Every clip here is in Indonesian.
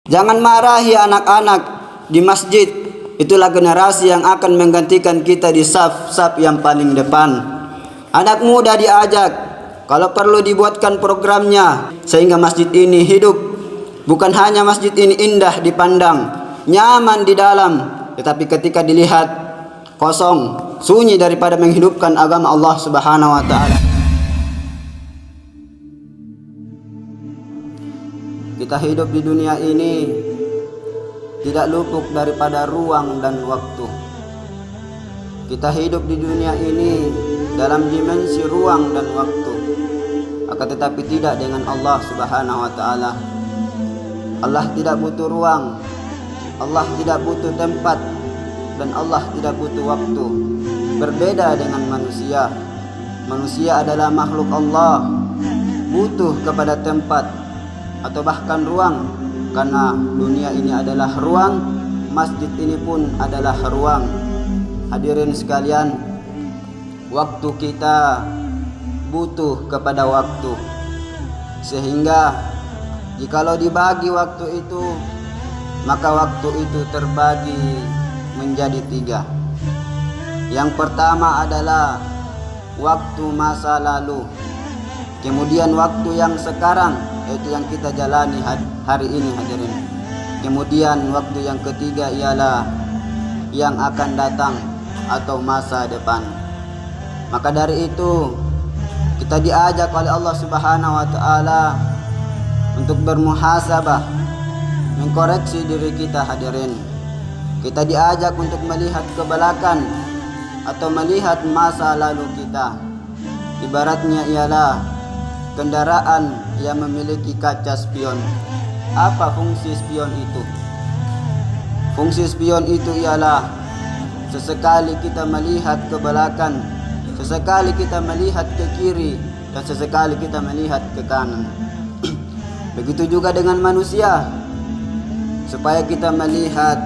Jangan marahi anak-anak di masjid. Itulah generasi yang akan menggantikan kita di saf-saf yang paling depan. Anak muda diajak, kalau perlu dibuatkan programnya sehingga masjid ini hidup. Bukan hanya masjid ini indah dipandang, nyaman di dalam, tetapi ketika dilihat kosong, sunyi daripada menghidupkan agama Allah Subhanahu wa taala. Kita hidup di dunia ini tidak luput daripada ruang dan waktu. Kita hidup di dunia ini dalam dimensi ruang dan waktu, akan tetapi tidak dengan Allah Subhanahu wa taala. Allah tidak butuh ruang, Allah tidak butuh tempat, dan Allah tidak butuh waktu. Berbeda dengan manusia. Manusia adalah makhluk Allah, butuh kepada tempat atau bahkan ruang, karena dunia ini adalah ruang, masjid ini pun adalah ruang. Hadirin sekalian, waktu kita butuh kepada waktu, sehingga jikalau dibagi waktu itu, maka waktu itu terbagi menjadi 3. Yang pertama adalah waktu masa lalu, kemudian waktu yang sekarang, yaitu yang kita jalani hari ini, hadirin. Kemudian waktu yang ketiga ialah yang akan datang atau masa depan. Maka dari itu kita diajak oleh Allah Subhanahu wa taala untuk bermuhasabah, mengkoreksi diri kita, hadirin. Kita diajak untuk melihat ke belakang atau melihat masa lalu kita. Ibaratnya ialah kendaraan yang memiliki kaca spion. Apa fungsi spion itu? Fungsi spion itu ialah sesekali kita melihat ke belakang, sesekali kita melihat ke kiri, dan sesekali kita melihat ke kanan. Begitu juga dengan manusia, supaya kita melihat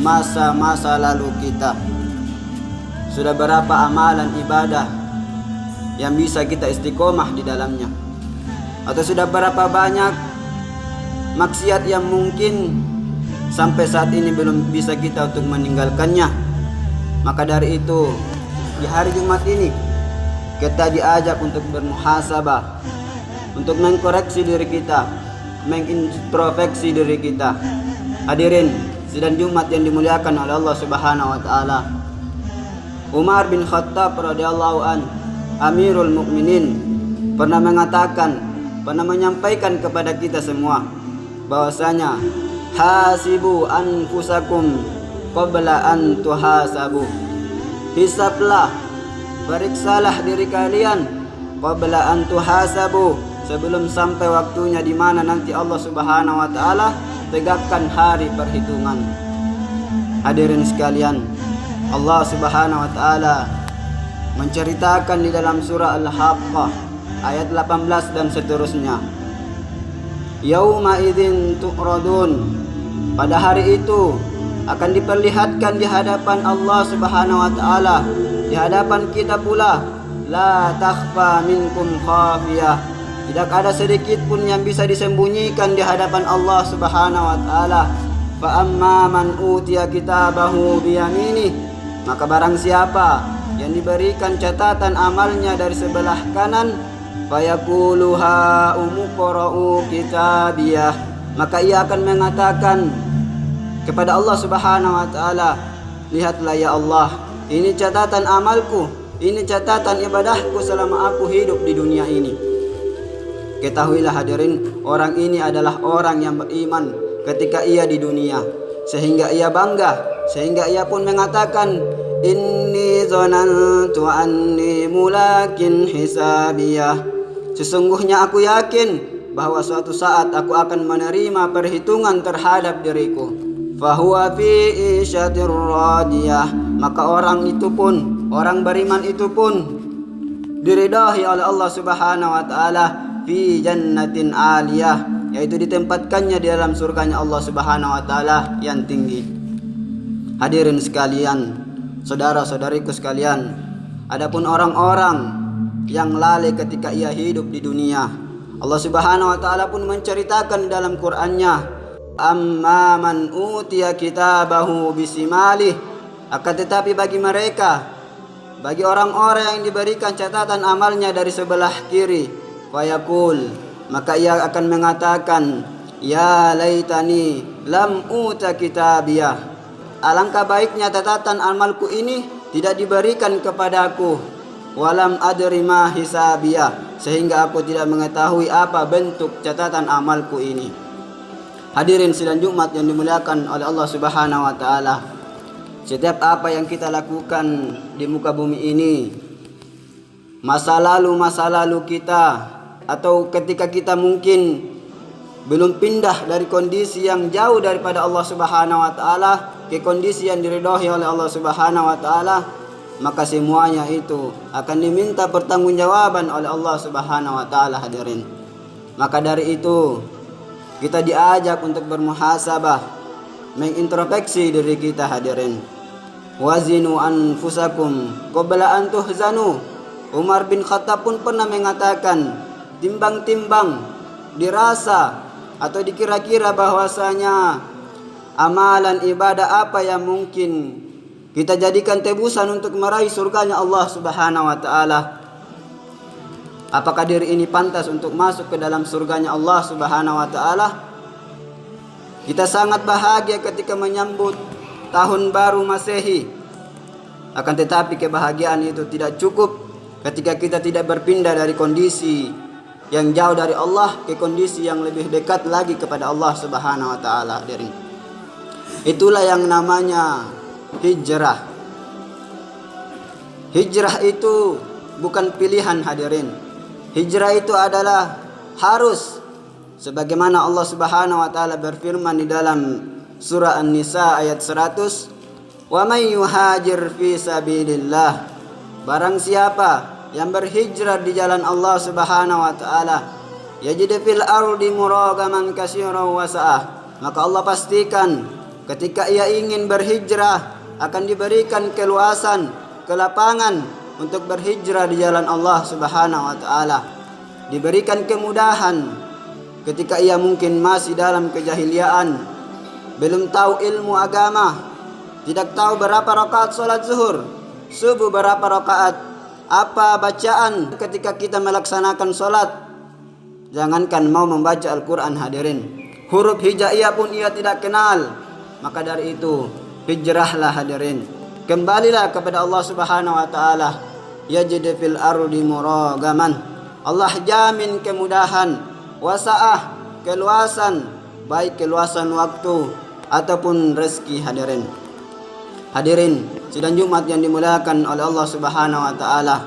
masa-masa lalu kita. Sudah berapa amalan ibadah yang bisa kita istiqomah di dalamnya, atau sudah berapa banyak maksiat yang mungkin sampai saat ini belum bisa kita untuk meninggalkannya. Maka dari itu, di hari Jumat ini kita diajak untuk bermuhasabah, untuk mengkoreksi diri kita, mengintrospeksi diri kita. Hadirin, sidang Jumat yang dimuliakan oleh Allah Subhanahu wa taala, Umar bin Khattab radhiyallahu an, Amirul Mukminin, pernah mengatakan, pernah menyampaikan kepada kita semua bahwasanya hasibu anfusakum qabla an tuhasabu. Hisablah, periksalah diri kalian qabla an tuhasabu, sebelum sampai waktunya di mana nanti Allah Subhanahu wa taala tegakkan hari perhitungan. Hadirin sekalian, Allah Subhanahu wa taala menceritakan di dalam surah Al-Haqqah ayat 18 dan seterusnya. Yauma idzin tu'radun, pada hari itu akan diperlihatkan di hadapan Allah Subhanahu wa taala, di hadapan kita pula. La takhfa minkum khafiyah, tidak ada sedikit pun yang bisa disembunyikan di hadapan Allah Subhanahu wa taala. Fa amma man utiya kitabahu biyaminih, maka barang siapa yang diberikan catatan amalnya dari sebelah kanan, fayaqulu ha umqra'u kitabiyah, maka ia akan mengatakan kepada Allah Subhanahu wa taala, lihatlah ya Allah, ini catatan amalku, ini catatan ibadahku selama aku hidup di dunia ini. Ketahuilah hadirin, orang ini adalah orang yang beriman ketika ia di dunia, sehingga ia bangga, sehingga ia pun mengatakan, inni zonantu anni mulakin hisabiyah, sesungguhnya aku yakin bahwa suatu saat aku akan menerima perhitungan terhadap diriku. Fahuwa fi isyatir radiyah, maka orang itu pun, orang beriman itu pun diridai oleh Allah Subhanahu wa taala fi jannatin aliyah, yaitu ditempatkannya di dalam surganya Allah Subhanahu wa taala yang tinggi. Hadirin sekalian, saudara-saudariku sekalian, adapun orang-orang yang lalai ketika ia hidup di dunia, Allah Subhanahu wa taala pun menceritakan dalam Qur'annya, Amma man utiya kitabahu bisimalih, akan tetapi bagi mereka, bagi orang-orang yang diberikan catatan amalnya dari sebelah kiri, fayaqul, maka ia akan mengatakan, ya laitani lam uta kitabiyah, alangkah baiknya catatan amalku ini tidak diberikan kepadaku, walam adri ma hisabiyah, sehingga aku tidak mengetahui apa bentuk catatan amalku ini. Hadirin sidang Jumat yang dimuliakan oleh Allah Subhanahu wa taala, setiap apa yang kita lakukan di muka bumi ini, masa lalu kita, atau ketika kita mungkin belum pindah dari kondisi yang jauh daripada Allah Subhanahu wa taala ke kondisi yang diridhoi oleh Allah Subhanahu wa taala, maka semuanya itu akan diminta pertanggungjawaban oleh Allah Subhanahu wa taala. Hadirin, maka dari itu kita diajak untuk bermuhasabah, mengintrospeksi diri kita. Hadirin, wazinu anfusakum qabla an tuhzanu. Umar bin Khattab pun pernah mengatakan, timbang-timbang, dirasa atau dikira-kira bahwasanya amalan ibadah apa yang mungkin kita jadikan tebusan untuk meraih surganya Allah Subhanahu wa taala. Apakah diri ini pantas untuk masuk ke dalam surganya Allah Subhanahu wa taala? Kita sangat bahagia ketika menyambut tahun baru Masehi. Akan tetapi kebahagiaan itu tidak cukup ketika kita tidak berpindah dari kondisi yang jauh dari Allah ke kondisi yang lebih dekat lagi kepada Allah Subhanahu wa taala. Hadirin, itulah yang namanya hijrah. Hijrah itu bukan pilihan. Hadirin, hijrah itu adalah harus, sebagaimana Allah Subhanahu wa taala berfirman di dalam surah An-Nisa ayat 100, wa may yuhajir fi sabilillah, barang siapa yang berhijrah di jalan Allah Subhanahu wa taala, yajid fil ardi muragaman katsiran wa sa'ah, maka Allah pastikan ketika ia ingin berhijrah akan diberikan keluasan, kelapangan untuk berhijrah di jalan Allah Subhanahu wa taala. Diberikan kemudahan ketika ia mungkin masih dalam kejahiliaan, belum tahu ilmu agama, tidak tahu berapa rakaat salat zuhur, subuh berapa rakaat, apa bacaan ketika kita melaksanakan salat. Jangankan mau membaca Al-Quran. Hadirin, huruf hijaiyah pun ia tidak kenal. Maka dari itu hijrahlah. Hadirin, kembalilah kepada Allah Subhanahu wa taala. Yajid fil ardi muragaman, Allah jamin kemudahan, wasaah, keluasan, baik keluasan waktu ataupun rezeki. Hadirin sidang Jumat yang dimuliakan oleh Allah Subhanahu wa taala,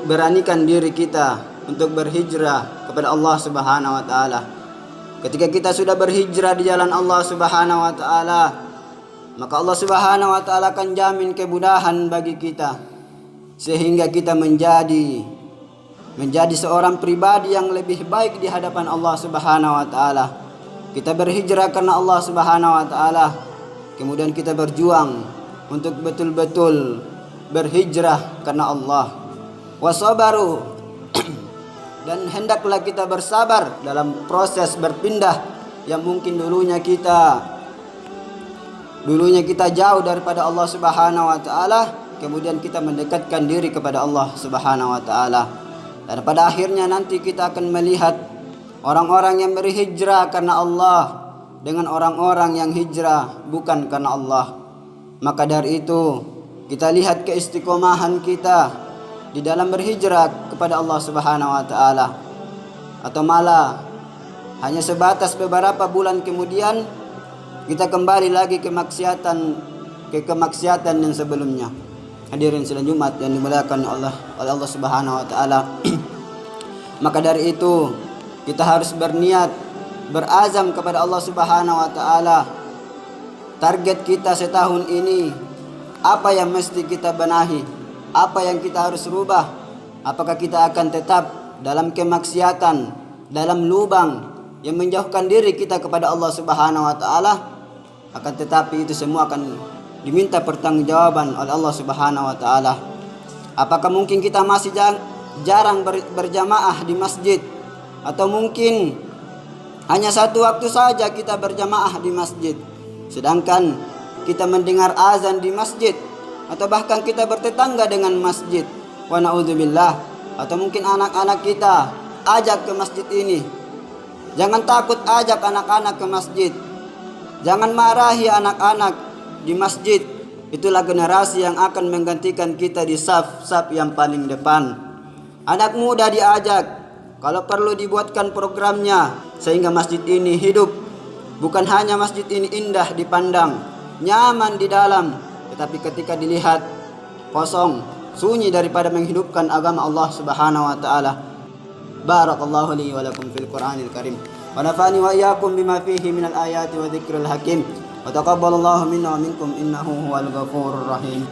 beranikan diri kita untuk berhijrah kepada Allah Subhanahu wa taala. Ketika kita sudah berhijrah di jalan Allah Subhanahu wa taala, maka Allah Subhanahu wa taala akan jamin kemudahan bagi kita, sehingga kita menjadi seorang pribadi yang lebih baik di hadapan Allah Subhanahu wa taala. Kita berhijrah karena Allah Subhanahu wa taala, kemudian kita berjuang untuk betul-betul berhijrah karena Allah. Wasabaru, dan hendaklah kita bersabar dalam proses berpindah yang mungkin dulunya kita jauh daripada Allah Subhanahu wa taala, kemudian kita mendekatkan diri kepada Allah Subhanahu wa taala. Dan pada akhirnya nanti kita akan melihat orang-orang yang berhijrah karena Allah dengan orang-orang yang hijrah bukan karena Allah. Maka dari itu kita lihat keistiqomahan kita di dalam berhijrah kepada Allah Subhanahu wa taala, atau malah hanya sebatas beberapa bulan kemudian kita kembali lagi ke kemaksiatan yang sebelumnya. Hadirin sidang Jumat yang dimuliakan oleh Allah Subhanahu wa taala. Maka dari itu kita harus berniat, berazam kepada Allah Subhanahu wa taala. Target kita setahun ini, apa yang mesti kita benahi, apa yang kita harus rubah. Apakah kita akan tetap dalam kemaksiatan, dalam lubang yang menjauhkan diri kita kepada Allah Subhanahu wa taala? Akan tetapi itu semua akan diminta pertanggungjawaban oleh Allah Subhanahu wa taala. Apakah mungkin kita masih jarang berjamaah di masjid, atau mungkin Hanya satu waktu saja kita berjamaah di masjid, sedangkan kita mendengar azan di masjid, atau bahkan kita bertetangga dengan masjid. Wa na'udzubillah. Atau mungkin anak-anak kita ajak ke masjid ini. Jangan takut ajak anak-anak ke masjid. Jangan marahi anak-anak di masjid. Itulah generasi yang akan menggantikan kita di saf-saf yang paling depan. Anak muda diajak, kalau perlu dibuatkan programnya sehingga masjid ini hidup. Bukan hanya masjid ini indah dipandang, nyaman di dalam, tetapi ketika dilihat kosong, sunyi daripada menghidupkan agama Allah Subhanahu wa taala. Barakallahu li wa lakum fil Qur'anil Karim. Wa nafa'ani wa iyyakum bima fihi minal ayati wa dzikril hakim. Wa taqabbalallahu minna wa minkum innahu huwal ghafurur rahim.